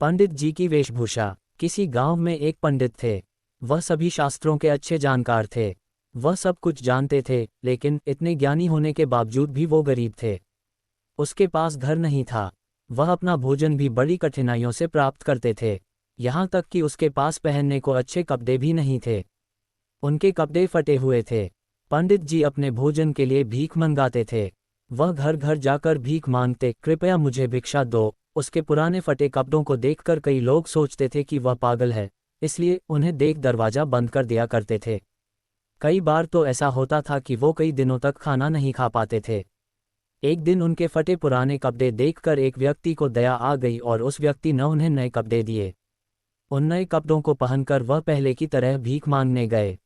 पंडित जी की वेशभूषा। किसी गांव में एक पंडित थे। वह सभी शास्त्रों के अच्छे जानकार थे। वह सब कुछ जानते थे, लेकिन इतने ज्ञानी होने के बावजूद भी वो गरीब थे। उसके पास घर नहीं था। वह अपना भोजन भी बड़ी कठिनाइयों से प्राप्त करते थे। यहाँ तक कि उसके पास पहनने को अच्छे कपड़े भी नहीं थे। उनके कपड़े फटे हुए थे। पंडित जी अपने भोजन के लिए भीख मंगाते थे। वह घर घर जाकर भीख मांगते, कृपया मुझे भिक्षा दो। उसके पुराने फटे कपड़ों को देखकर कई लोग सोचते थे कि वह पागल है, इसलिए उन्हें देख दरवाजा बंद कर दिया करते थे। कई बार तो ऐसा होता था कि वो कई दिनों तक खाना नहीं खा पाते थे। एक दिन उनके फटे पुराने कपड़े देखकर एक व्यक्ति को दया आ गई और उस व्यक्ति ने उन्हें नए कपड़े दिए। उन नए कपड़ों को पहनकर वह पहले की तरह भीख मांगने गए।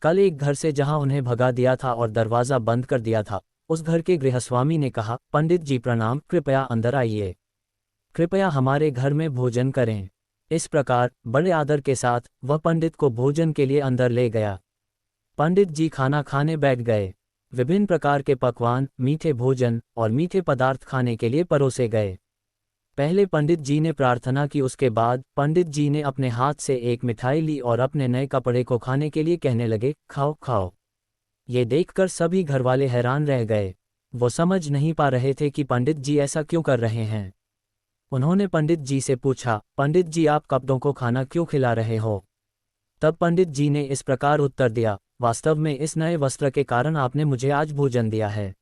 कल एक घर से जहां उन्हें भगा दिया था और दरवाज़ा बंद कर दिया था, उस घर के गृहस्वामी ने कहा, पंडित जी प्रणाम, कृपया अंदर आइए। कृपया हमारे घर में भोजन करें। इस प्रकार बड़े आदर के साथ वह पंडित को भोजन के लिए अंदर ले गया। पंडित जी खाना खाने बैठ गए। विभिन्न प्रकार के पकवान, मीठे भोजन और मीठे पदार्थ खाने के लिए परोसे गए। पहले पंडित जी ने प्रार्थना की, उसके बाद पंडित जी ने अपने हाथ से एक मिठाई ली और अपने नए कपड़े को खाने के लिए कहने लगे, खाओ खाओ। ये देखकर सभी घरवाले हैरान रह गए। वो समझ नहीं पा रहे थे कि पंडित जी ऐसा क्यों कर रहे हैं। उन्होंने पंडित जी से पूछा, पंडित जी आप कपड़ों को खाना क्यों खिला रहे हो? तब पंडित जी ने इस प्रकार उत्तर दिया, वास्तव में इस नए वस्त्र के कारण आपने मुझे आज भोजन दिया है।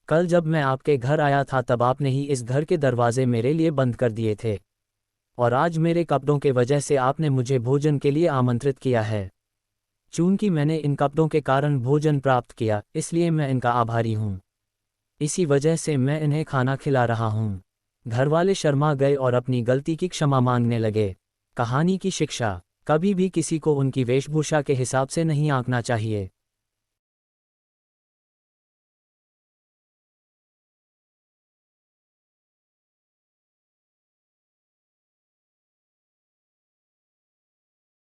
कल जब मैं आपके घर आया था तब आपने ही इस घर के दरवाजे मेरे लिए बंद कर दिए थे, और आज मेरे कपड़ों के वजह से आपने मुझे भोजन के लिए आमंत्रित किया है। चूंकि मैंने इन कपड़ों के कारण भोजन प्राप्त किया, इसलिए मैं इनका आभारी हूँ। इसी वजह से मैं इन्हें खाना खिला रहा हूँ। घरवाले शर्मा गए और अपनी गलती की क्षमा मांगने लगे। कहानी की शिक्षा। कभी भी किसी को उनकी वेशभूषा के हिसाब से नहीं आंकना चाहिए।